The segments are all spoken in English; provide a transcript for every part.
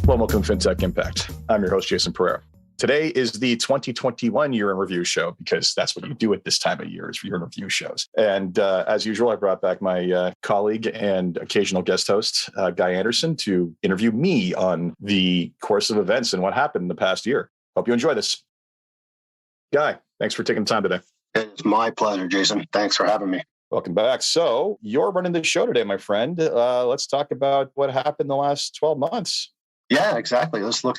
Well, welcome to Fintech Impact. I'm your host, Jason Pereira. Today is the 2021 Year in Review show, because that's what you do at this time of year, is year in review shows. And as usual, I brought back my colleague and occasional guest host, Guy Anderson, to interview me on the course of events and what happened in the past year. Hope you enjoy this. Guy, thanks for taking the time today. It's my pleasure, Jason. Thanks for having me. Welcome back. So you're running the show today, my friend. Let's talk about what happened the last 12 months. Yeah, exactly. Let's look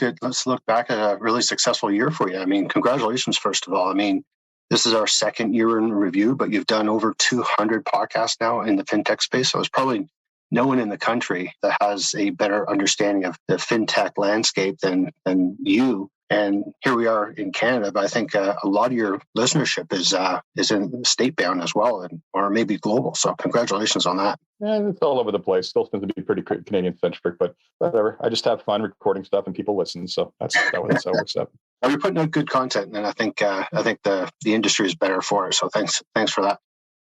back at a really successful year for you. I mean, congratulations, first of all. I mean, this is our second year in review, but you've done over 200 podcasts now in the fintech space. So it's probably no one in the country that has a better understanding of the fintech landscape than you. And here we are in Canada, but I think a lot of your listenership is in state bound as well, or maybe global. So congratulations on that. Yeah, it's all over the place. Still seems to be pretty Canadian centric, but whatever. I just have fun recording stuff and people listen. So that's how it works out. Well, you're putting out good content, and I think the industry is better for it. So thanks for that.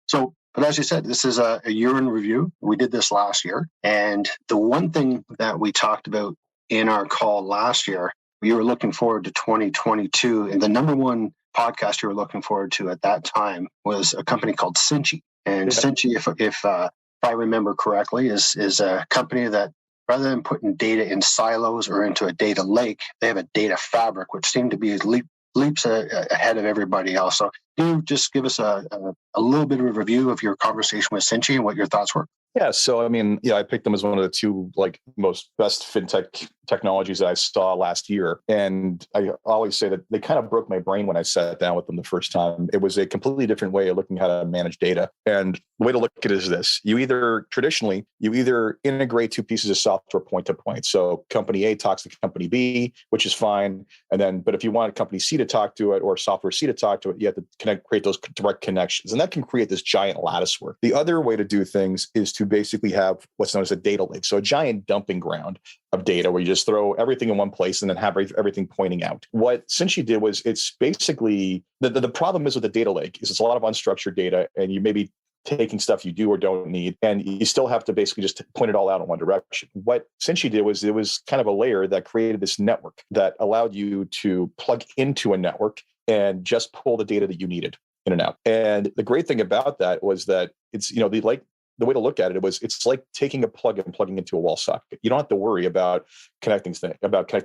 So, but as you said, this is a year in review. We did this last year, and the one thing that we talked about in our call last year, you were looking forward to 2022, and the number one podcast you were looking forward to at that time was a company called Cinchi. And Cinchi, if I remember correctly, is a company that, rather than putting data in silos or into a data lake, they have a data fabric, which seemed to be leaps ahead of everybody else. So can you just give us a little bit of a review of your conversation with Cinchi and what your thoughts were? Yeah. So, I mean, I picked them as one of the two most best fintech technologies that I saw last year. And I always say that they kind of broke my brain when I sat down with them the first time. It was a completely different way of looking at how to manage data. And the way to look at it is this. You either integrate two pieces of software point to point. So company A talks to company B, which is fine. But if you want company C to talk to it or software C to talk to it, you have to create those direct connections. And that can create this giant lattice work. The other way to do things is to basically have what's known as a data lake. So a giant dumping ground of data where you just throw everything in one place and then have everything pointing out. What Cinchi did was, it's basically, the problem is with the data lake is it's a lot of unstructured data, and you may be taking stuff you do or don't need, and you still have to basically just point it all out in one direction. What Cinchi did was, it was kind of a layer that created this network that allowed you to plug into a network and just pull the data that you needed in and out. And the great thing about that was that it's, the way to look at it was, it's like taking a plug and plugging into a wall socket. You don't have to worry about connecting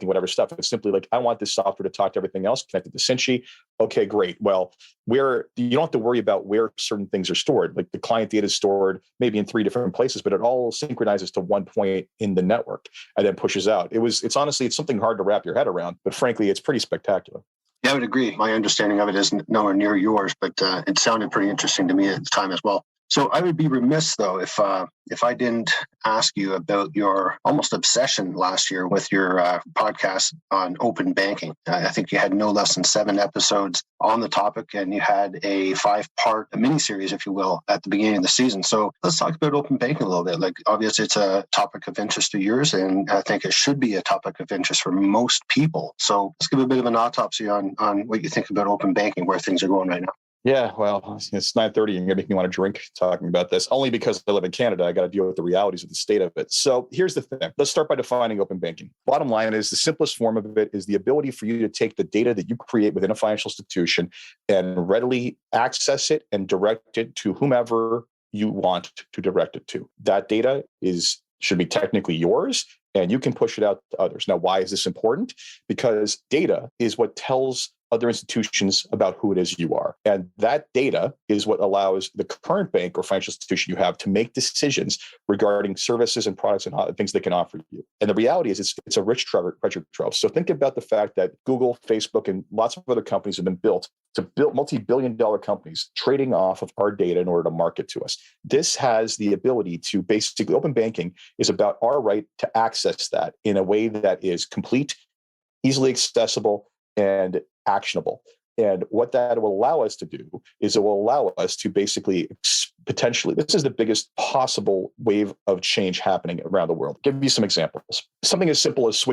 whatever stuff. It's simply like, I want this software to talk to everything else connected to Cinchi. Okay, great. Well, you don't have to worry about where certain things are stored. Like the client data is stored maybe in 3 different places, but it all synchronizes to one point in the network and then pushes out. It's honestly something hard to wrap your head around, but frankly, it's pretty spectacular. Yeah, I would agree. My understanding of it is nowhere near yours, but it sounded pretty interesting to me at the time as well. So I would be remiss, though, if I didn't ask you about your almost obsession last year with your podcast on open banking. I think you had no less than 7 episodes on the topic, and you had a 5-part miniseries, if you will, at the beginning of the season. So let's talk about open banking a little bit. Like, obviously, it's a topic of interest to yours, and I think it should be a topic of interest for most people. So let's give a bit of an autopsy on what you think about open banking, where things are going right now. Yeah, well, it's 9:30 and you're going to make me want to drink talking about this. Only because I live in Canada, I got to deal with the realities of the state of it. So here's the thing. Let's start by defining open banking. Bottom line is, the simplest form of it is the ability for you to take the data that you create within a financial institution and readily access it and direct it to whomever you want to direct it to. That data should be technically yours, and you can push it out to others. Now, why is this important? Because data is what tells other institutions about who it is you are. And that data is what allows the current bank or financial institution you have to make decisions regarding services and products and things they can offer you. And the reality is, it's a rich treasure trove. So think about the fact that Google, Facebook, and lots of other companies have been built multi-billion-dollar companies trading off of our data in order to market to us. This has the ability to basically, open banking is about our right to access that in a way that is complete, easily accessible, and actionable. And what that will allow us to do is it will allow us to basically potentially, this is the biggest possible wave of change happening around the world. I'll give you some examples. Something as simple as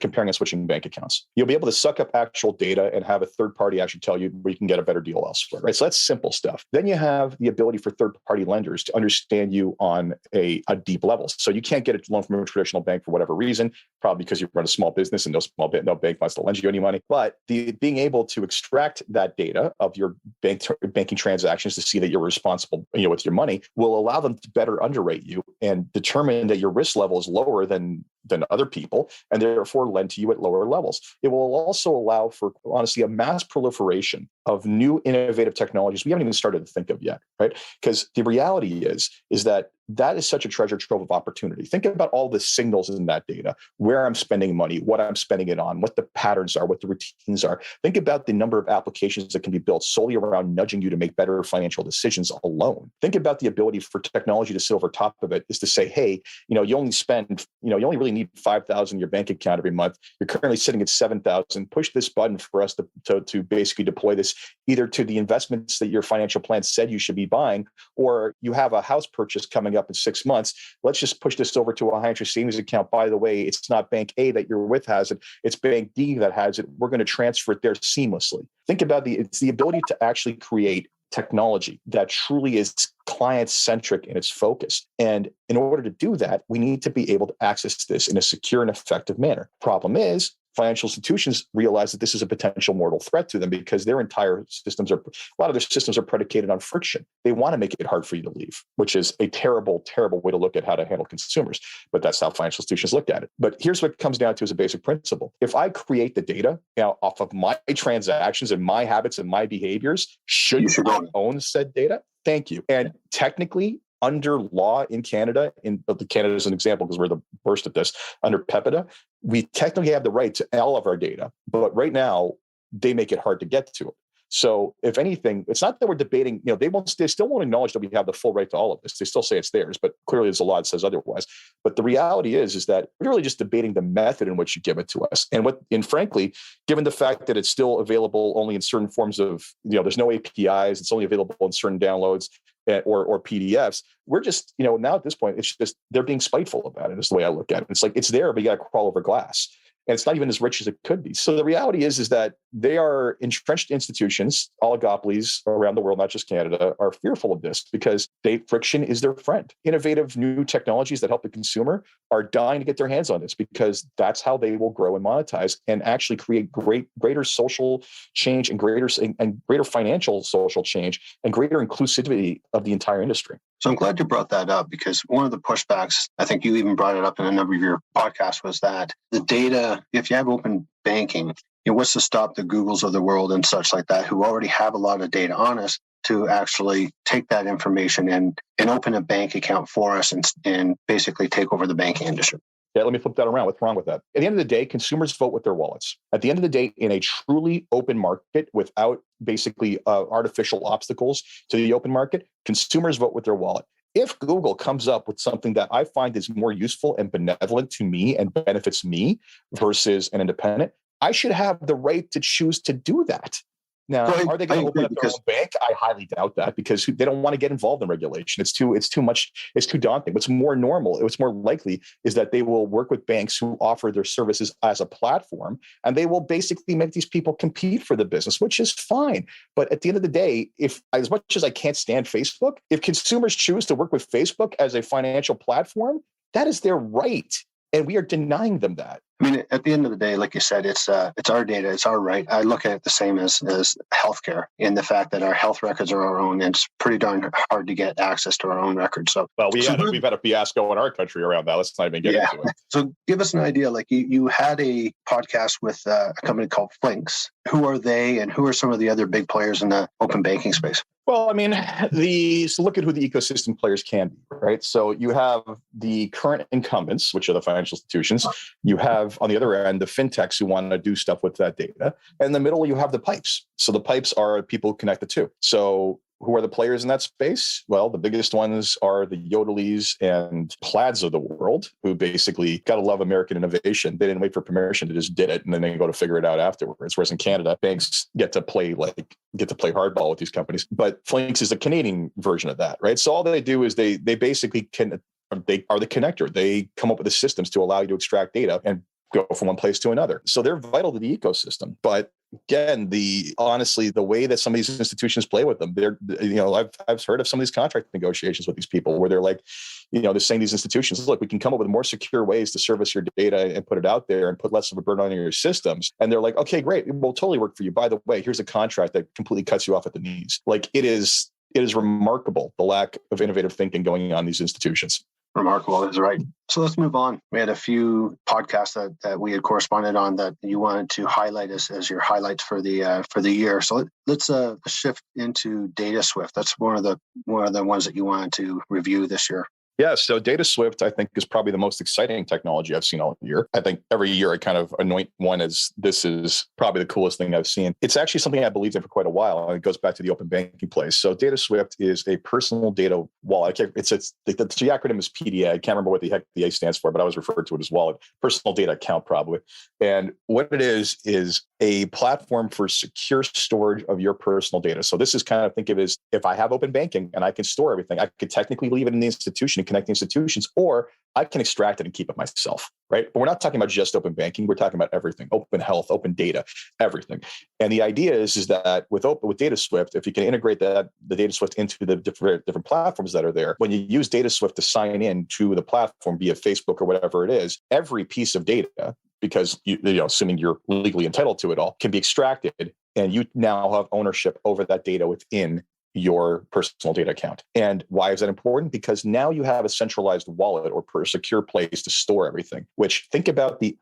comparing and switching bank accounts. You'll be able to suck up actual data and have a third party actually tell you where you can get a better deal elsewhere, right? So that's simple stuff. Then you have the ability for third party lenders to understand you on a deep level. So you can't get a loan from a traditional bank for whatever reason, probably because you run a small business and no bank wants to lend you any money. But being able to extract that data of your banking transactions to see that you're responsible, with your money, will allow them to better underwrite you and determine that your risk level is lower than other people, and therefore lend to you at lower levels. It will also allow for, honestly, a mass proliferation of new innovative technologies we haven't even started to think of yet, right? Because the reality is that is such a treasure trove of opportunity. Think about all the signals in that data, where I'm spending money, what I'm spending it on, what the patterns are, what the routines are. Think about the number of applications that can be built solely around nudging you to make better financial decisions alone. Think about the ability for technology to sit over top of it, is to say, hey, you only really need 5,000 in your bank account every month. You're currently sitting at 7,000. Push this button for us to basically deploy this either to the investments that your financial plan said you should be buying, or you have a house purchase coming up in 6 months. Let's just push this over to a high interest savings account. By the way, it's not bank A that you're with has it, it's bank D that has it. We're going to transfer it there seamlessly. Think about it's the ability to actually create technology that truly is client-centric in its focus. And in order to do that, we need to be able to access this in a secure and effective manner. Problem is, financial institutions realize that this is a potential mortal threat to them because a lot of their systems are predicated on friction. They want to make it hard for you to leave, which is a terrible, terrible way to look at how to handle consumers. But that's how financial institutions looked at it. But here's what it comes down to as a basic principle. If I create the data off of my transactions and my habits and my behaviors, shouldn't I own said data? Thank you. And technically, under law in Canada, Canada is an example because we're the worst at this, under PEPIDA, we technically have the right to all of our data, but right now they make it hard to get to it. So if anything, it's not that we're debating, they still won't acknowledge that we have the full right to all of this. They still say it's theirs, but clearly there's a law that says otherwise. But the reality is that we're really just debating the method in which you give it to us. And frankly, given the fact that it's still available only in certain forms of, there's no APIs, it's only available in certain downloads or PDFs, we're just, now at this point, it's just, they're being spiteful about it, is the way I look at it. It's like, it's there, but you got to crawl over glass. And it's not even as rich as it could be. So the reality is that they are entrenched institutions, oligopolies around the world, not just Canada, are fearful of this because friction is their friend. Innovative new technologies that help the consumer are dying to get their hands on this because that's how they will grow and monetize and actually create greater social change and greater financial social change and greater inclusivity of the entire industry. So I'm glad you brought that up because one of the pushbacks, I think you even brought it up in a number of your podcasts, was that the data, if you have open banking, what's to stop the Googles of the world and such like that who already have a lot of data on us to actually take that information and open a bank account for us and basically take over the banking industry? Yeah, let me flip that around. What's wrong with that? At the end of the day, consumers vote with their wallets. At the end of the day, in a truly open market without basically artificial obstacles to the open market, consumers vote with their wallet. If Google comes up with something that I find is more useful and benevolent to me and benefits me versus an independent, I should have the right to choose to do that. Now, are they going to open up their own bank? I highly doubt that because they don't want to get involved in regulation. It's too much. It's too daunting. What's more normal, what's more likely is that they will work with banks who offer their services as a platform, and they will basically make these people compete for the business, which is fine. But at the end of the day, if as much as I can't stand Facebook, if consumers choose to work with Facebook as a financial platform, that is their right. And we are denying them that. I mean, at the end of the day, like you said, it's our data, it's our right. I look at it the same as healthcare, in the fact that our health records are our own, and it's pretty darn hard to get access to our own records. So, we've had a fiasco in our country around that. Let's not even get into it. So, give us an idea. Like you had a podcast with a company called Flinks. Who are they, and who are some of the other big players in the open banking space? Well, I mean, so look at who the ecosystem players can be, right? So you have the current incumbents, which are the financial institutions. You have, on the other end, the fintechs who want to do stuff with that data. And in the middle, you have the pipes. So the pipes are people who connect the two. So who are the players in that space? Well, the biggest ones are the Yodelees and Plaids of the world, who basically got to love American innovation. They didn't wait for permission; they just did it, and then they go to figure it out afterwards. Whereas in Canada, banks get to play hardball with these companies. But Flinks is the Canadian version of that, right? So all they do is they basically they are the connector. They come up with the systems to allow you to extract data and go from one place to another. So they're vital to the ecosystem. But again, the way that some of these institutions play with them, I've heard of some of these contract negotiations with these people where they're like, they're saying these institutions, look, we can come up with more secure ways to service your data and put it out there and put less of a burden on your systems. And they're like, okay, great, it will totally work for you. By the way, here's a contract that completely cuts you off at the knees. Like it is remarkable, the lack of innovative thinking going on in these institutions. Remarkable is right. So let's move on. We had a few podcasts that we had corresponded on that you wanted to highlight as your highlights for the year. So let's shift into DataSwift. That's one of the ones that you wanted to review this year. Yeah, so DataSwift, I think, is probably the most exciting technology I've seen all year. I think every year I kind of anoint one as this is probably the coolest thing I've seen. It's actually something I believed in for quite a while, and it goes back to the open banking place. So DataSwift is a personal data wallet. The acronym is PDA. I can't remember what the heck the A stands for, but I always refer to it as wallet. Personal data account, probably. And what it is a platform for secure storage of your personal data. So this is kind of, think of it as if I have open banking and I can store everything, I could technically leave it in the institution and connect the institutions, or I can extract it and keep it myself, right? But we're not talking about just open banking. We're talking about everything, open health, open data, everything. And the idea is that with DataSwift, if you can integrate the DataSwift into the different platforms that are there, when you use DataSwift to sign in to the platform via Facebook or whatever it is, every piece of data, because assuming you're legally entitled to it all, can be extracted, and you now have ownership over that data within your personal data account. And why is that important? Because now you have a centralized wallet or secure place to store everything, which, think about the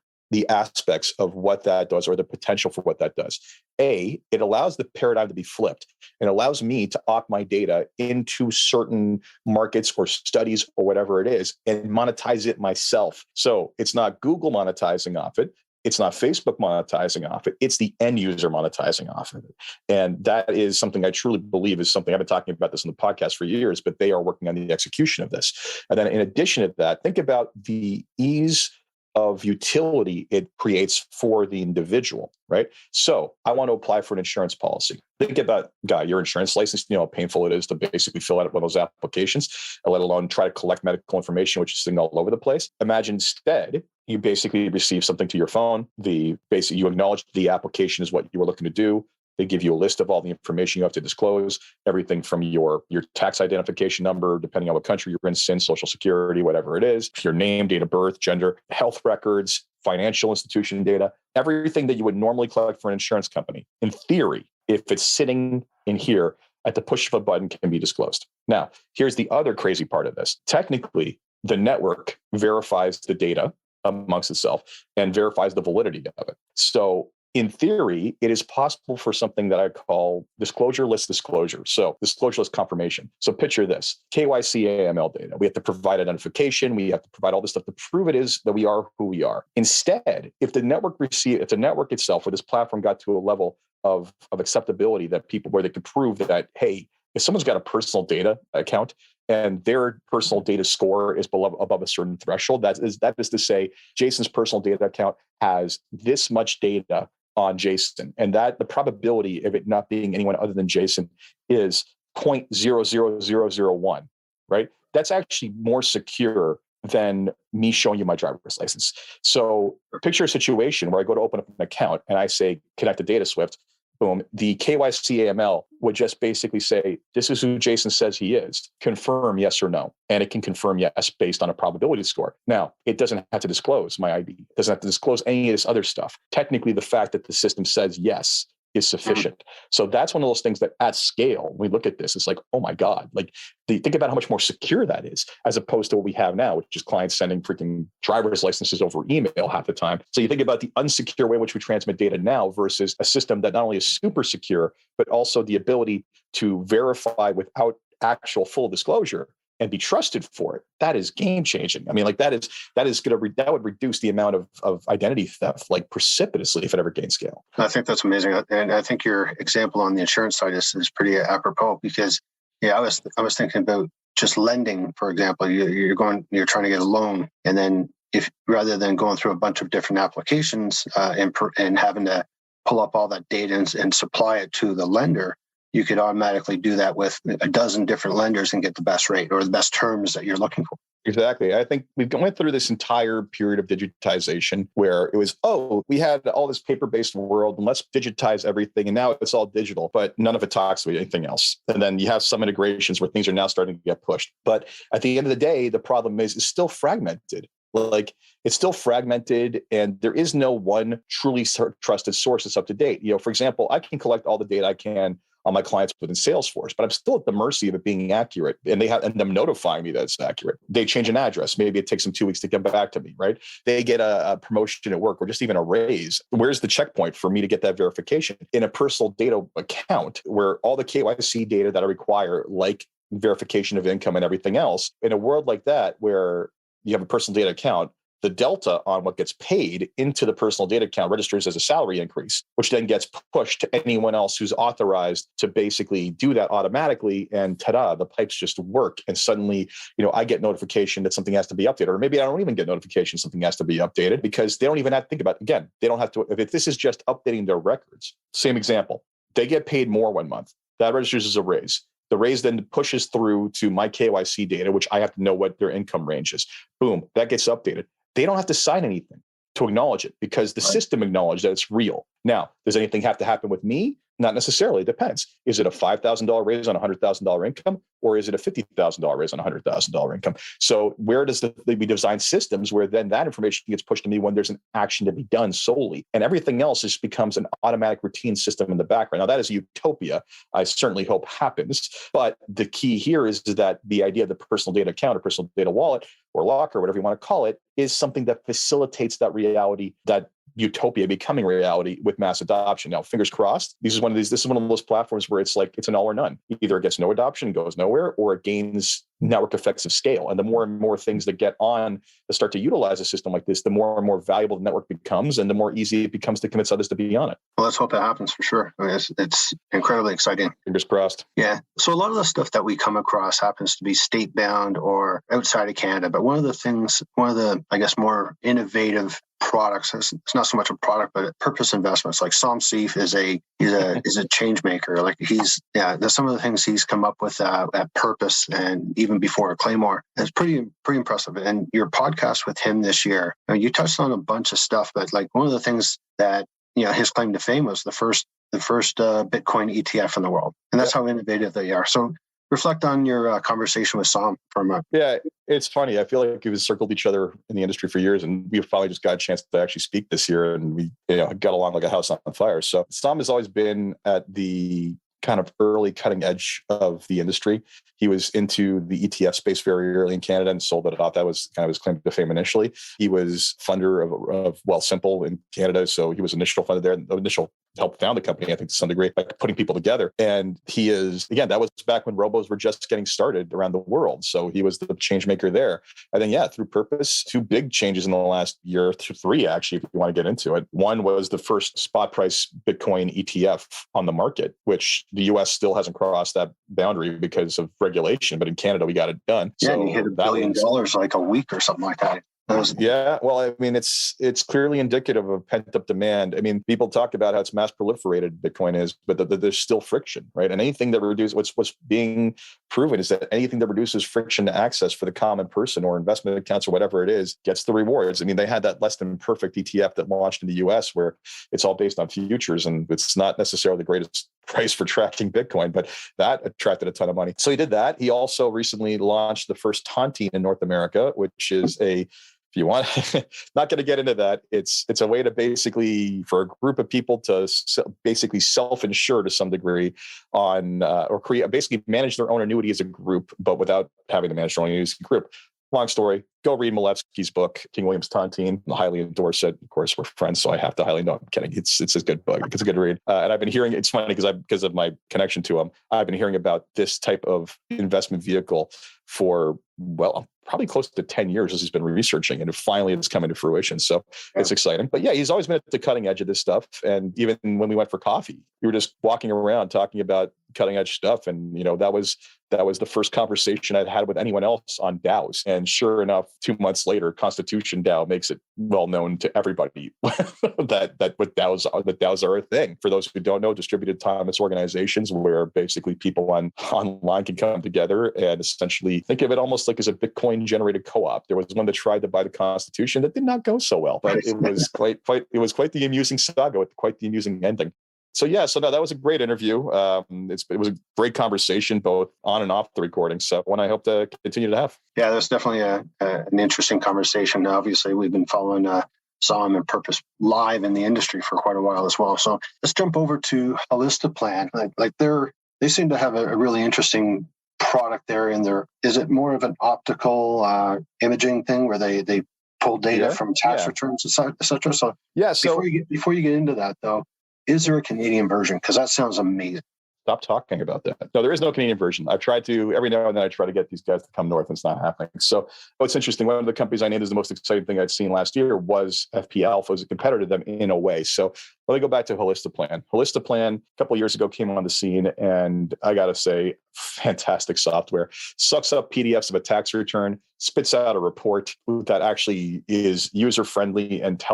aspects of what that does, or the potential for what that does. It allows the paradigm to be flipped. It allows me to opt my data into certain markets or studies or whatever it is and monetize it myself. So it's not Google monetizing off it. It's not Facebook monetizing off it. It's the end user monetizing off of it. And that is something I truly believe is something I've been talking about this in the podcast for years, but they are working on the execution of this. And then in addition to that, think about the ease of utility it creates for the individual, right? So I want to apply for an insurance policy. Think about, your insurance license, how painful it is to basically fill out one of those applications, let alone try to collect medical information, which is sitting all over the place. Imagine instead, you basically receive something to your phone. You acknowledge the application is what you were looking to do. They give you a list of all the information you have to disclose, everything from your tax identification number, depending on what country you're in, SIN, Social Security, whatever it is, your name, date of birth, gender, health records, financial institution data, everything that you would normally collect for an insurance company. In theory, if it's sitting in here at the push of a button, can be disclosed. Now, here's the other crazy part of this. Technically, the network verifies the data amongst itself and verifies the validity of it. So in theory, it is possible for something that I call disclosure-less disclosure. So disclosure-less confirmation. So picture this, KYC AML data. We have to provide identification. We have to provide all this stuff to prove it is that we are who we are. Instead, if the network itself or this platform got to a level of acceptability where they could prove that, hey, if someone's got a personal data account and their personal data score is above a certain threshold, that is to say, Jason's personal data account has this much data on Jason, and that the probability of it not being anyone other than Jason is 0.00001, right? That's actually more secure than me showing you my driver's license. So picture a situation where I go to open up an account and I say, connect to DataSwift. Boom. The KYC AML would just basically say, this is who Jason says he is. Confirm yes or no. And it can confirm yes based on a probability score. Now, it doesn't have to disclose my ID. It doesn't have to disclose any of this other stuff. Technically, the fact that the system says yes is sufficient. So that's one of those things that at scale, when we look at this, it's like, oh my God, think about how much more secure that is as opposed to what we have now, which is clients sending freaking driver's licenses over email half the time. So you think about the unsecure way in which we transmit data now versus a system that not only is super secure, but also the ability to verify without actual full disclosure and be trusted for it, that is game changing. I mean, like that would reduce the amount of identity theft like precipitously if it ever gained scale. I think that's amazing. And I think your example on the insurance side is pretty apropos because, I was thinking about just lending, for example. You're trying to get a loan, and then if rather than going through a bunch of different applications and having to pull up all that data and supply it to the lender, you could automatically do that with a dozen different lenders and get the best rate or the best terms that you're looking for. Exactly. I think we've went through this entire period of digitization where it was, we had all this paper-based world and let's digitize everything. And now it's all digital, but none of it talks to anything else. And then you have some integrations where things are now starting to get pushed. But at the end of the day, the problem is it's still fragmented. Like it's still fragmented and there is no one truly trusted source that's up to date. For example, I can collect all the data I can on my clients within Salesforce, but I'm still at the mercy of it being accurate and them notifying me that it's accurate. They change an address. Maybe it takes them 2 weeks to get back to me, right? They get a promotion at work or just even a raise. Where's the checkpoint for me to get that verification? In a personal data account where all the KYC data that I require, like verification of income and everything else, in a world like that where you have a personal data account, the delta on what gets paid into the personal data account registers as a salary increase, which then gets pushed to anyone else who's authorized to basically do that automatically. And ta-da, the pipes just work. And suddenly, I get notification that something has to be updated. Or maybe I don't even get notification something has to be updated because they don't even have to think about it. Again, they don't have to, if this is just updating their records. Same example, they get paid more 1 month. That registers as a raise. The raise then pushes through to my KYC data, which I have to know what their income range is. Boom, that gets updated. They don't have to sign anything to acknowledge it because the system acknowledged that it's real. Now, does anything have to happen with me? Not necessarily. It depends. Is it a $5,000 raise on a $100,000 income, or is it a $50,000 raise on a $100,000 income? So where does we design systems where then that information gets pushed to me when there's an action to be done solely, and everything else just becomes an automatic routine system in the background. Now that is a utopia. I certainly hope happens, but the key here is that the idea of the personal data account or personal data wallet or locker, whatever you want to call it, is something that facilitates that reality, that utopia becoming reality with mass adoption. Now, fingers crossed, this is one of those platforms where it's like, it's an all or none. Either it gets no adoption, goes nowhere, or it gains network effects of scale. And the more and more things that get on that start to utilize a system like this, the more and more valuable the network becomes and the more easy it becomes to convince others to be on it. Well, let's hope that happens for sure. I mean, it's incredibly exciting. Fingers crossed. Yeah. So a lot of the stuff that we come across happens to be state bound or outside of Canada. But one of the, I guess, more innovative products, it's not so much a product, but purpose investments. Like Sam Seif is a change maker. Like there's some of the things he's come up with at Purpose and even before Claymore. It's pretty impressive. And your podcast with him this year, I mean, you touched on a bunch of stuff, but like one of the things that his claim to fame was the first Bitcoin ETF in the world, and that's how innovative they are. So reflect on your conversation with Sam for a moment. Yeah, it's funny. I feel like we've circled each other in the industry for years, and we finally just got a chance to actually speak this year, and we got along like a house on fire. So Sam has always been at the kind of early cutting edge of the industry. He was into the ETF space very early in Canada and sold it off. That was kind of his claim to fame initially. He was funder of Wealthsimple in Canada. So he was initial funder there, helped found the company, I think, to some degree, by putting people together. And he is, again, that was back when robos were just getting started around the world. So he was the change maker there. And then, through Purpose, 2 big changes in the last year, 3 actually, if you want to get into it. One was the first spot price Bitcoin ETF on the market, which the US still hasn't crossed that boundary because of regulation. But in Canada, we got it done. Yeah, so and you hit $1 billion like a week or something like that. Yeah, well, I mean, it's clearly indicative of pent-up demand. I mean, people talk about how it's mass proliferated Bitcoin is, but there's still friction, right? And anything that reduces, what's being proven is that anything that reduces friction to access for the common person or investment accounts or whatever it is gets the rewards. I mean, they had that less than perfect ETF that launched in the US where it's all based on futures and it's not necessarily the greatest price for tracking Bitcoin, but that attracted a ton of money. So he did that. He also recently launched the first tontine in North America, which is if you want, not going to get into that. It's a way to basically, for a group of people to basically self-insure to some degree on, or basically manage their own annuity as a group, but without having to manage their own annuity as a group. Long story, go read Malevsky's book, King William's Tontine. I highly endorse it. Of course, we're friends, so I have to highly know. I'm kidding. It's a good book. It's a good read. And I've been hearing, it's funny because of my connection to him, I've been hearing about this type of investment vehicle for, well, probably close to 10 years as he's been researching, and finally it's coming to fruition. So it's exciting. But yeah, he's always been at the cutting edge of this stuff. And even when we went for coffee, we were just walking around talking about cutting edge stuff. And, that was the first conversation I'd had with anyone else on DAOs. And sure enough, 2 months later, Constitution DAO makes it well known to everybody that what DAOs are a thing. For those who don't know, distributed autonomous organizations where basically people online can come together and essentially think of it almost like as a Bitcoin generated co-op. There was one that tried to buy the Constitution that did not go so well, but it was quite the amusing saga with quite the amusing ending. So no, that was a great interview. It was a great conversation, both on and off the recording. So one I hope to continue to have. Yeah, that's definitely an interesting conversation. Obviously, we've been following Psalm and Purpose live in the industry for quite a while as well. So let's jump over to Holistaplan. They seem to have a really interesting product there in there. Is it more of an optical imaging thing where they pull data from tax returns, et cetera? So before you get into that though, is there a Canadian version? Because that sounds amazing. Stop talking about that. No, there is no Canadian version. I've tried to, every now and then I try to get these guys to come north and it's not happening. So what's interesting, one of the companies I named as the most exciting thing I'd seen last year was FP Alpha as a competitor to them in a way. So let me go back to Holistaplan. Holistaplan a couple of years ago came on the scene, and I got to say, fantastic software. Sucks up PDFs of a tax return, spits out a report that actually is user-friendly and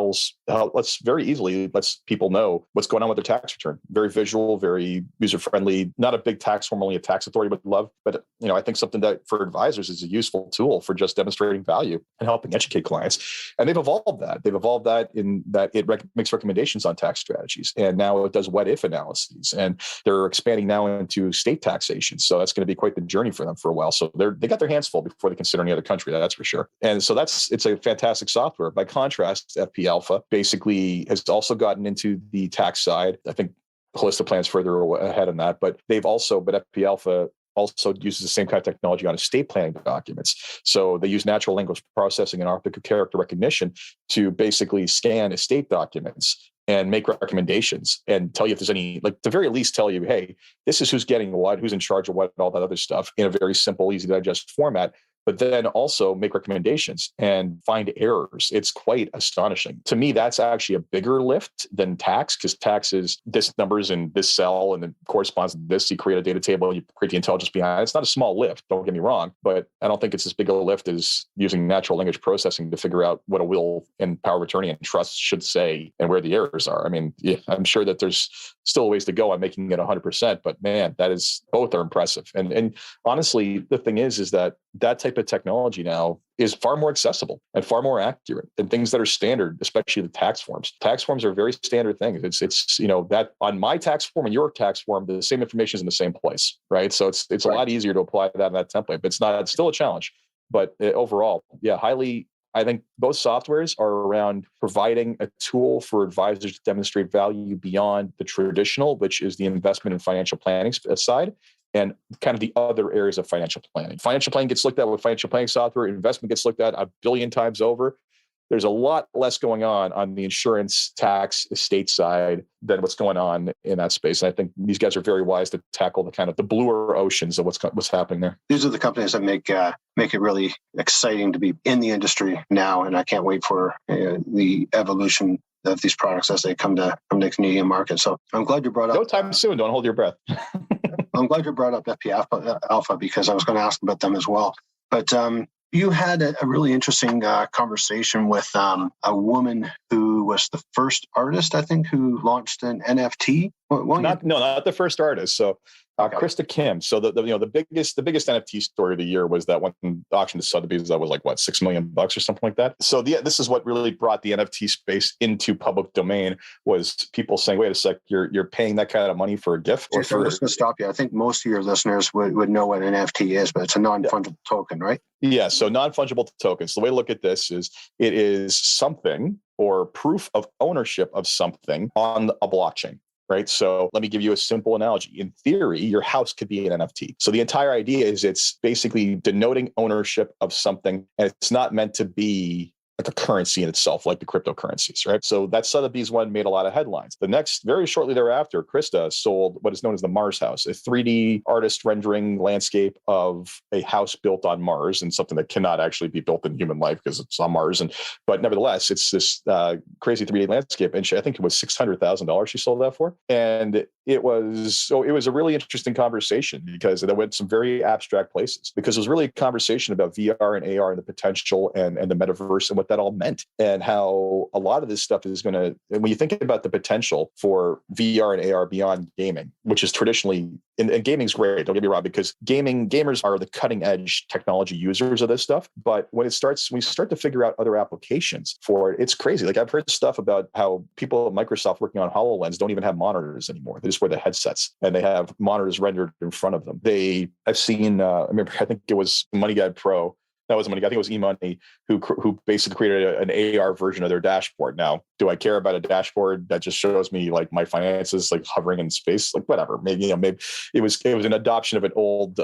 lets people know what's going on with their tax return. Very visual, very user-friendly, not a big tax form only a tax authority would love, but I think something that for advisors is a useful tool for just demonstrating value and helping educate clients. And they've evolved that. They've evolved that in that it makes recommendations on tax strategies. And now it does what-if analyses. And they're expanding now into state taxation. So that's going to be quite the journey for them for a while. So they got their hands full before they consider any other country, that's for sure. And so it's a fantastic software. By contrast, FP Alpha basically has also gotten into the tax side. I think Holistaplan's further ahead on that, but FP Alpha also uses the same kind of technology on estate planning documents. So they use natural language processing and optical character recognition to basically scan estate documents and make recommendations and tell you if there's any, like, to very least tell you, hey, this is who's getting what, who's in charge of what, and all that other stuff in a very simple, easy to digest format. But then also make recommendations and find errors. It's quite astonishing. To me, that's actually a bigger lift than tax, because tax is this numbers in this cell and it corresponds to this. You create a data table and you create the intelligence behind it. It's not a small lift, don't get me wrong, but I don't think it's as big a lift as using natural language processing to figure out what a will and power of attorney and trust should say and where the errors are. I mean, yeah, I'm sure that there's still a ways to go on making it 100%, but man, both are impressive. And honestly, the thing is that type of technology now is far more accessible and far more accurate than things that are standard, especially the tax forms. Tax forms are very standard things. It's that on my tax form and your tax form, the same information is in the same place, right? So it's a lot easier to apply that in that template, but it's still a challenge. But overall, yeah, I think both softwares are around providing a tool for advisors to demonstrate value beyond the traditional, which is the investment and financial planning side, and kind of the other areas of financial planning. Financial planning gets looked at with financial planning software. Investment gets looked at 1 billion times over. There's a lot less going on the insurance, tax, estate side than what's going on in that space. And I think these guys are very wise to tackle the kind of the bluer oceans of what's happening there. These are the companies that make it really exciting to be in the industry now. And I can't wait for the evolution of these products as they come to the Canadian market. So I'm glad you brought up. No time soon. Don't hold your breath. I'm glad you brought up FP Alpha because I was going to ask about them as well. But you had a really interesting conversation with a woman who was the first artist, I think, who launched an NFT. Not the first artist. So Krista Kim. So the biggest NFT story of the year was that one auction to Sotheby's that was like $6 million or something like that. So this is what really brought the NFT space into public domain, was people saying, wait a sec, you're paying that kind of money for a gift? I'm just going to stop you. I think most of your listeners would know what an NFT is, but it's a non-fungible token, right? Yeah. So non-fungible tokens. The way to look at this is it is something or proof of ownership of something on a blockchain. Right. So let me give you a simple analogy. In theory, your house could be an NFT. So the entire idea is it's basically denoting ownership of something. And it's not meant to be like a currency in itself, like the cryptocurrencies, right? So that Sotheby's one made a lot of headlines. The next, very shortly thereafter, Krista sold what is known as the Mars House, a 3D artist rendering landscape of a house built on Mars, and something that cannot actually be built in human life because it's on Mars. But nevertheless, it's this crazy 3D landscape. And I think it was $600,000 she sold that for. And it was a really interesting conversation because it went some very abstract places, because it was really a conversation about VR and AR and the potential and the metaverse and what that all meant, and how a lot of this stuff is going to, when you think about the potential for VR and AR beyond gaming, which is traditionally, and gaming's great, don't get me wrong, because gamers are the cutting edge technology users of this stuff. But when we start to figure out other applications for it, it's crazy. Like I've heard stuff about how people at Microsoft working on HoloLens don't even have monitors anymore. They just wear the headsets and they have monitors rendered in front of them. I've seen, I think it was Money Guide Pro. That was Money Guide. I think it was eMoney who basically created an AR version of their dashboard. Now, do I care about a dashboard that just shows me like my finances like hovering in space? Like whatever. Maybe it was an adoption of an old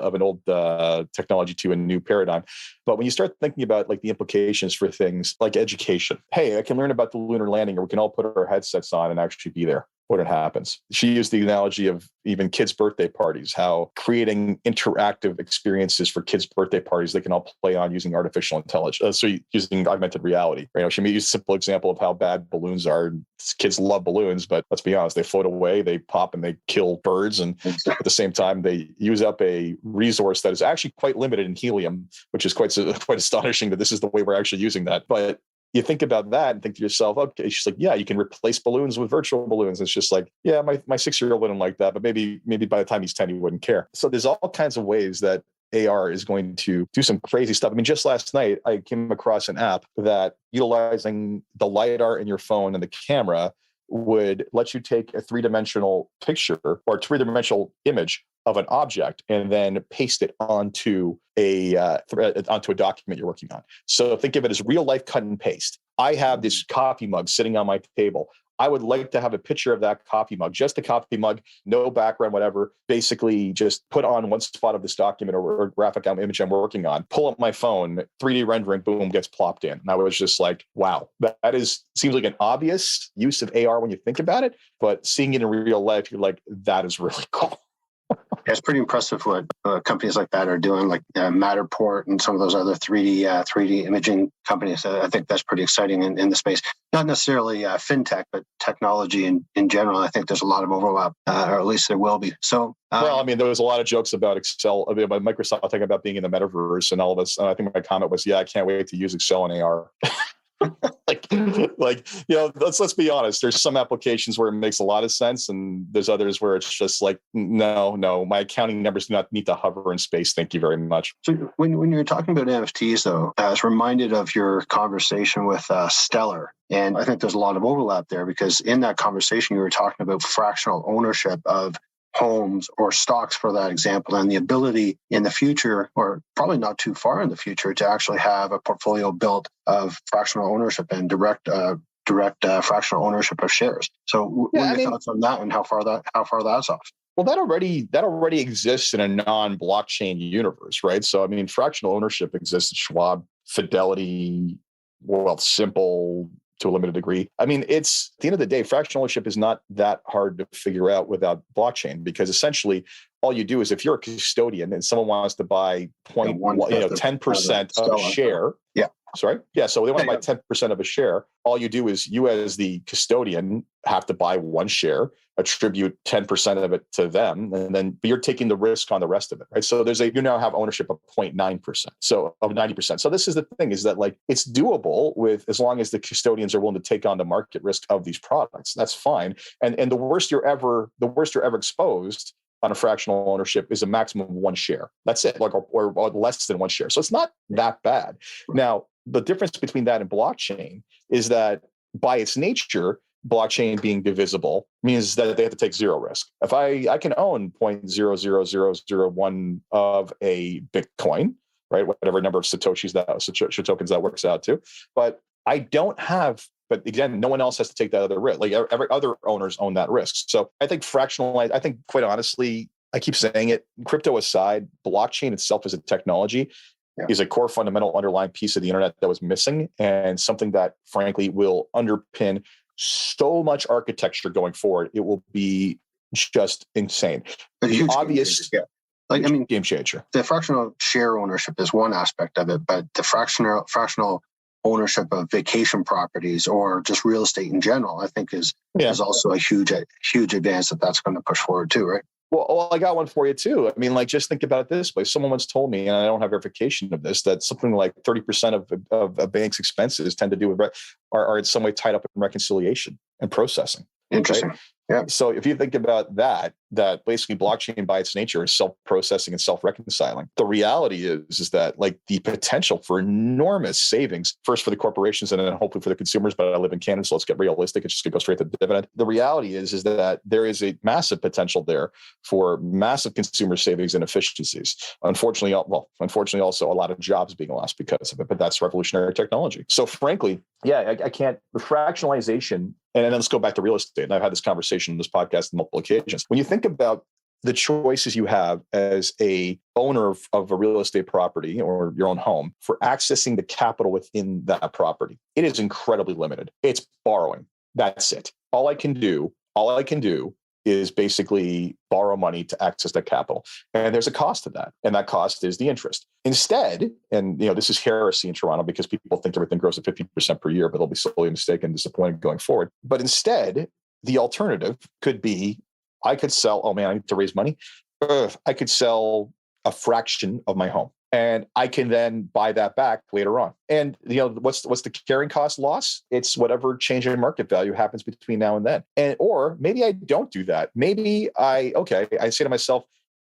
technology to a new paradigm. But when you start thinking about like the implications for things like education, hey, I can learn about the lunar landing, or we can all put our headsets on and actually be there when it happens. She used the analogy of even kids' birthday parties, how creating interactive experiences for kids' birthday parties they can all play on using artificial intelligence. So using augmented reality. She used a simple example of how bad balloons are. Kids love balloons, but let's be honest, they float away, they pop and they kill birds. And at the same time, they use up a resource that is actually quite limited in helium, which is quite astonishing that this is the way we're actually using that. But you think about that and think to yourself, okay, she's like, yeah, you can replace balloons with virtual balloons. It's just like, yeah, my 6-year-old wouldn't like that, but maybe by the time he's 10, he wouldn't care. So there's all kinds of ways that AR is going to do some crazy stuff. I mean, just last night, I came across an app that utilizing the LiDAR in your phone and the camera would let you take a 3-dimensional picture or 3-dimensional image of an object and then paste it onto a document you're working on. So think of it as real life cut and paste. I have this coffee mug sitting on my table. I would like to have a picture of that coffee mug, just a coffee mug, no background, whatever, basically just put on one spot of this document or graphic image I'm working on, pull up my phone, 3D rendering, boom, gets plopped in. And I was just like, wow, seems like an obvious use of AR when you think about it, but seeing it in real life, you're like, that is really cool. Yeah, it's pretty impressive what companies like that are doing, like Matterport and some of those other 3D imaging companies. I think that's pretty exciting in the space. Not necessarily fintech, but technology in general. I think there's a lot of overlap, or at least there will be. So, well, I mean, there was a lot of jokes about Excel, about Microsoft talking about being in the metaverse and all of us. And I think my comment was, yeah, I can't wait to use Excel and AR. Let's be honest. There's some applications where it makes a lot of sense, and there's others where it's just like, no, my accounting numbers do not need to hover in space. Thank you very much. So when you're talking about NFTs, though, I was reminded of your conversation with Stellar, and I think there's a lot of overlap there because in that conversation you were talking about fractional ownership of homes or stocks, for that example, and the ability in the future, or probably not too far in the future, to actually have a portfolio built of fractional ownership and direct fractional ownership of shares. So what are your thoughts on that and how far that's off? Well, that already exists in a non-blockchain universe, right? So I mean, fractional ownership exists at Schwab, Fidelity, Simple, to a limited degree. I mean, it's at the end of the day, fractional ownership is not that hard to figure out without blockchain, because essentially all you do is if you're a custodian and someone wants to buy 10% of a share. Yeah. Sorry. Yeah. So they want to buy 10% of a share. All you do is you, as the custodian, have to buy one share, attribute 10% of it to them, and then you're taking the risk on the rest of it, right? So you now have ownership of 0.9%, so of 90%. So this is the thing, is that like it's doable with, as long as the custodians are willing to take on the market risk of these products. That's fine. And the worst you're ever exposed on a fractional ownership is a maximum of one share. That's it, or less than one share. So it's not that bad. Now, the difference between that and blockchain is that by its nature, blockchain being divisible means that they have to take zero risk. If I can own 0.00001 of a Bitcoin, right, whatever number of tokens that works out to, but I don't have. But again, no one else has to take that other risk. Like every other owners own that risk. So I think I think quite honestly, I keep saying it, crypto aside, blockchain itself as a technology is a core fundamental underlying piece of the internet that was missing, and something that frankly will underpin so much architecture going forward. It will be just insane. But the obvious game changer. The fractional share ownership is one aspect of it, but the fractional ownership of vacation properties or just real estate in general, I think is also a huge advance that's going to push forward too, right? Well, I got one for you too. I mean, like, just think about it this way. Someone once told me, and I don't have verification of this, that something like 30% of a bank's expenses tend to do with are in some way tied up in reconciliation and processing. Interesting. Right? Yeah. So if you think about that basically blockchain by its nature is self-processing and self-reconciling. The reality is that like the potential for enormous savings, first for the corporations and then hopefully for the consumers, but I live in Canada, so let's get realistic. It's just going to go straight to the dividend. The reality is that there is a massive potential there for massive consumer savings and efficiencies. Unfortunately also a lot of jobs being lost because of it, but that's revolutionary technology. So frankly, I can't, the fractionalization, and then let's go back to real estate. And I've had this conversation in this podcast on multiple occasions. When you think about the choices you have as a owner of a real estate property or your own home for accessing the capital within that property, it is incredibly limited. It's borrowing. That's it. All I can do is basically borrow money to access that capital. And there's a cost to that. And that cost is the interest. Instead, and this is heresy in Toronto because people think everything grows at 50% per year, but they'll be sorely mistaken and disappointed going forward. But instead, the alternative could be, I could sell, I need to raise money. I could sell a fraction of my home. And I can then buy that back later on. And what's the carrying cost loss? It's whatever change in market value happens between now and then. Or maybe I don't do that. Maybe I say to myself,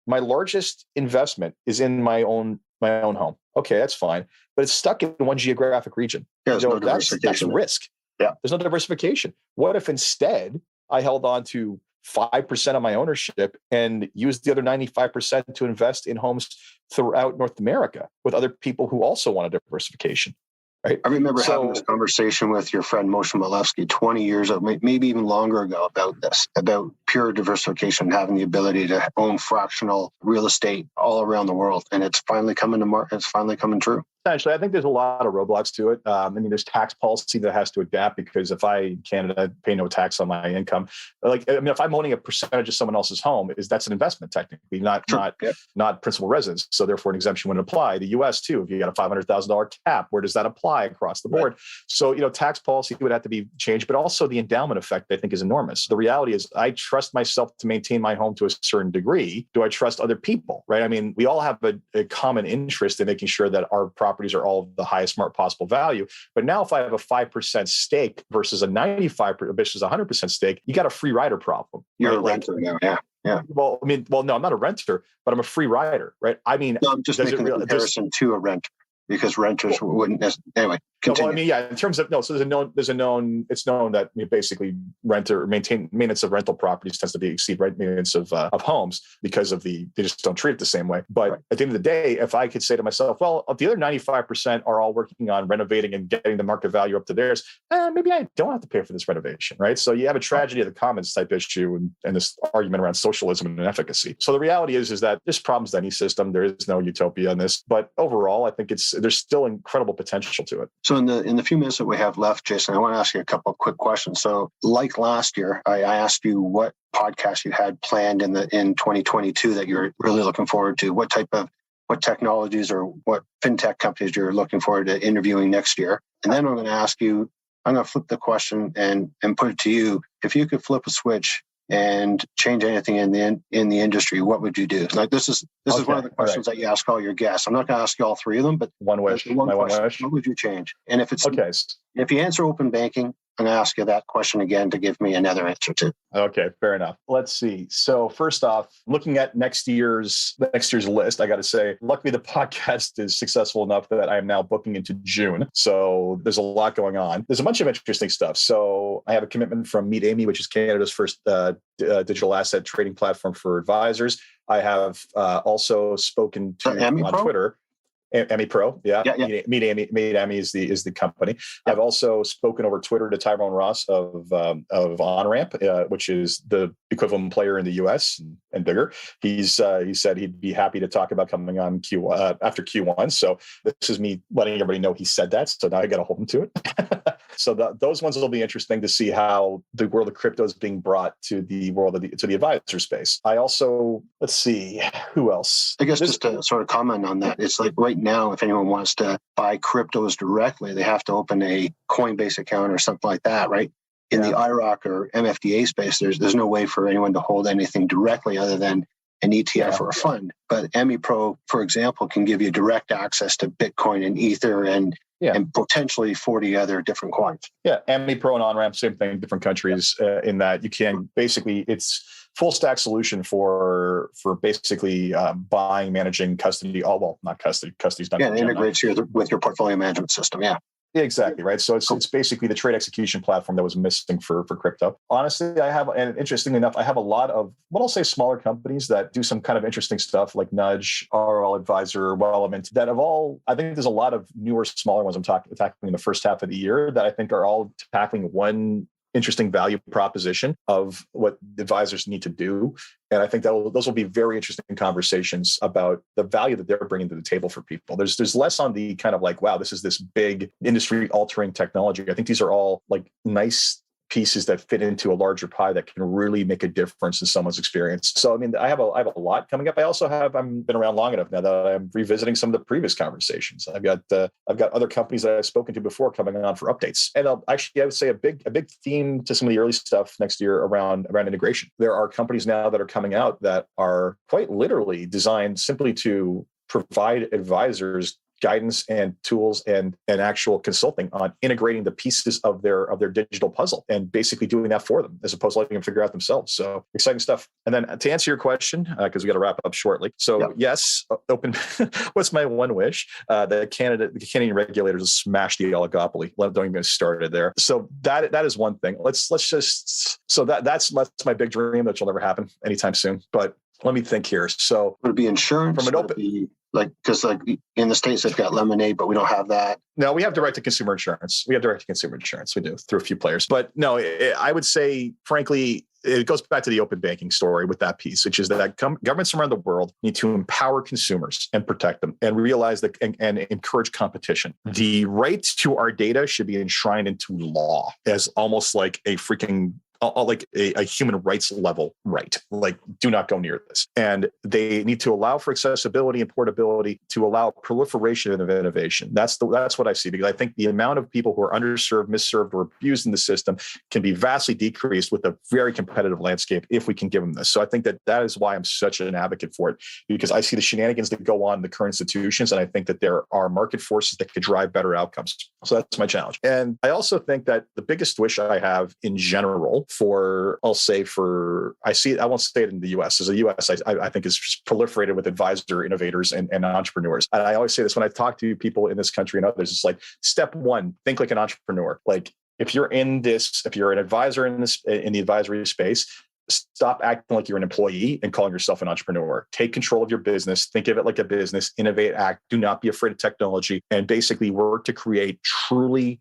my largest investment is in my own home. Okay, that's fine. But it's stuck in one geographic region. There's no diversification. That's risk. Yeah. There's no diversification. What if instead I held on to 5% of my ownership and use the other 95% to invest in homes throughout North America with other people who also want a diversification, right? I remember having this conversation with your friend Moshe Malevsky 20 years ago, maybe even longer ago, about pure diversification, having the ability to own fractional real estate all around the world. And it's finally coming to market. It's finally coming true. Essentially, I think there's a lot of roadblocks to it. There's tax policy that has to adapt because if I, in Canada, pay no tax on my income, if I'm owning a percentage of someone else's home, that's an investment technically, not principal residence. So therefore, an exemption wouldn't apply. The U.S. too, if you got a $500,000 cap, where does that apply across the board? Right. So tax policy would have to be changed, but also the endowment effect, I think, is enormous. The reality is, I trust myself to maintain my home to a certain degree. Do I trust other people? Right? I mean, we all have a common interest in making sure that our properties are all of the highest possible value. But now if I have a 5% stake versus a 95% versus 100% stake, you got a free rider problem. You're a renter now. Yeah. Well, no, I'm not a renter, but I'm a free rider, right? I mean, I'm just making a comparison to a renter because renters wouldn't necessarily. Anyway, continue. In terms of so it's known that basically maintenance of rental properties tends to exceed maintenance of homes because of they just don't treat it the same way. But at the end of the day, if I could say to myself, well, if the other 95% are all working on renovating and getting the market value up to theirs, maybe I don't have to pay for this renovation, right? So you have a tragedy of the commons type issue and this argument around socialism and efficacy. So the reality is that there's problems to any system. There is no utopia in this, but overall, I think there's still incredible potential to it. So in the few minutes that we have left, Jason, I want to ask you a couple of quick questions. So like last year, I asked you what podcast you had planned in 2022 that you're really looking forward to. What technologies or what fintech companies you're looking forward to interviewing next year. And then I'm going to ask you, I'm going to flip the question and put it to you. If you could flip a switch and change anything in the industry, what would you do? Like this is one of the questions that you ask all your guests. I'm not going to ask you all three of them, but one wish. One wish. What would you change? And if you answer open banking, I'm going to ask you that question again to give me another answer to. Okay, fair enough. Let's see. So first off, looking at next year's list, I got to say, luckily the podcast is successful enough that I am now booking into June. So there's a lot going on. There's a bunch of interesting stuff. So I have a commitment from Meet Amy, which is Canada's first digital asset trading platform for advisors. I have also spoken to on Twitter. Emmy Pro, yeah. Yeah. Meet Emmy is the company. Yeah. I've also spoken over Twitter to Tyrone Ross of OnRamp, which is the equivalent player in the US and bigger. He said he'd be happy to talk about coming on after Q1. So this is me letting everybody know he said that. So now I got to hold him to it. So those ones will be interesting to see how the world of crypto is being brought to the world of to the advisor space. I also, let's see, who else? I guess just to sort of comment on that, it's like right now, if anyone wants to buy cryptos directly, they have to open a Coinbase account or something like that, right? In the IROC or MFDA space, there's no way for anyone to hold anything directly other than an ETF or a fund. But Emmy Pro, for example, can give you direct access to Bitcoin and Ether and potentially 40 other different coins. Yeah, Emmy Pro and OnRamp, same thing, different countries. In that you can basically, it's full stack solution for basically buying, managing, custody. Not custody. Custody's done. Yeah, it integrates with your portfolio management system. Yeah. Exactly, right. So it's basically the trade execution platform that was missing for crypto. Honestly, and interestingly enough, I have a lot of what I'll say smaller companies that do some kind of interesting stuff like Nudge, RL Advisor, Element, that have all, I think there's a lot of newer, smaller ones I'm tackling in the first half of the year that I think are all tackling one interesting value proposition of what advisors need to do. And I think those will be very interesting conversations about the value that they're bringing to the table for people. There's less on the kind of like, wow, this is this big industry altering technology. I think these are all like nice pieces that fit into a larger pie that can really make a difference in someone's experience. So, I mean, I have a lot coming up. I also I've been around long enough now that I'm revisiting some of the previous conversations. I've got other companies that I've spoken to before coming on for updates. And I would say a big theme to some of the early stuff next year around integration. There are companies now that are coming out that are quite literally designed simply to provide advisors guidance and tools and actual consulting on integrating the pieces of their digital puzzle and basically doing that for them as opposed to letting them figure out themselves. So exciting stuff. And then to answer your question, because we got to wrap up shortly. So yes, open. What's my one wish? The Canadian regulators smash the oligopoly. Don't even get started there. So that is one thing. Let's just. So that's my big dream, which will never happen anytime soon. But let me think here. So would it be insurance? From an open. Because in the States, they've got Lemonade, but we don't have that. No, we have direct-to-consumer insurance. We do through a few players. But no, I would say, frankly, it goes back to the open banking story with that piece, which is that governments around the world need to empower consumers and protect them and realize that and encourage competition. The right to our data should be enshrined into law as almost like a freaking like a human rights level right. Like, do not go near this. And they need to allow for accessibility and portability to allow proliferation of innovation. That's what I see, because I think the amount of people who are underserved, misserved, or abused in the system can be vastly decreased with a very competitive landscape if we can give them this. So I think that is why I'm such an advocate for it, because I see the shenanigans that go on in the current institutions, and I think that there are market forces that could drive better outcomes. So that's my challenge. And I also think that the biggest wish I have in general I won't say it in the US. As a US, I think is proliferated with advisor innovators and entrepreneurs. And I always say this when I talk to people in this country and others, it's like, step one, think like an entrepreneur. Like, if you're an advisor in the advisory space, stop acting like you're an employee and calling yourself an entrepreneur. Take control of your business. Think of it like a business. Innovate, act. Do not be afraid of technology, and basically work to create truly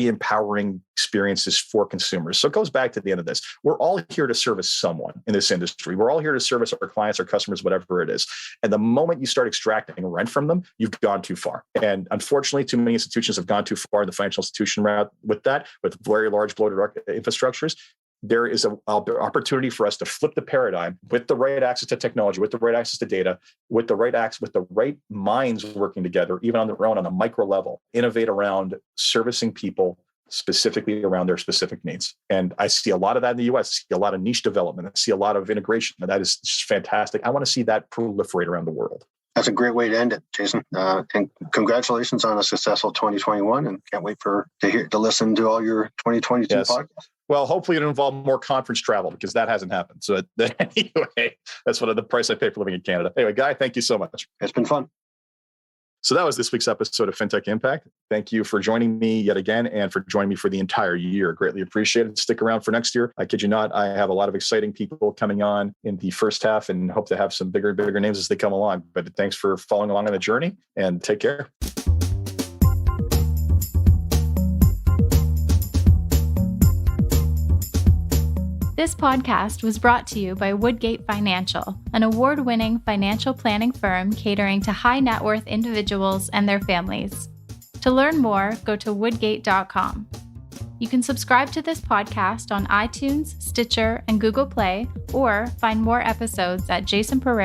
empowering experiences for consumers. So it goes back to the end of this. We're all here to service someone in this industry. We're all here to service our clients, our customers, whatever it is. And the moment you start extracting rent from them, you've gone too far. And unfortunately, too many institutions have gone too far in the financial institution route with very large bloated infrastructures. There is an opportunity for us to flip the paradigm with the right access to technology, with the right access to data, with the right minds working together, even on their own on a micro level, innovate around servicing people specifically around their specific needs. And I see a lot of that in the US. I see a lot of niche development. I see a lot of integration, and that is just fantastic. I want to see that proliferate around the world. That's a great way to end it, Jason. And congratulations on a successful 2021, and can't wait to listen to all your 2022 podcasts. Well, hopefully it'll involve more conference travel, because that hasn't happened. So anyway, that's the price I pay for living in Canada. Anyway, Guy, thank you so much. It's been fun. So that was this week's episode of FinTech Impact. Thank you for joining me yet again and for joining me for the entire year. Greatly appreciated. Stick around for next year. I kid you not, I have a lot of exciting people coming on in the first half and hope to have some bigger and bigger names as they come along. But thanks for following along on the journey and take care. This podcast was brought to you by Woodgate Financial, an award-winning financial planning firm catering to high net worth individuals and their families. To learn more, go to woodgate.com. You can subscribe to this podcast on iTunes, Stitcher, and Google Play, or find more episodes at jasonpereira.com.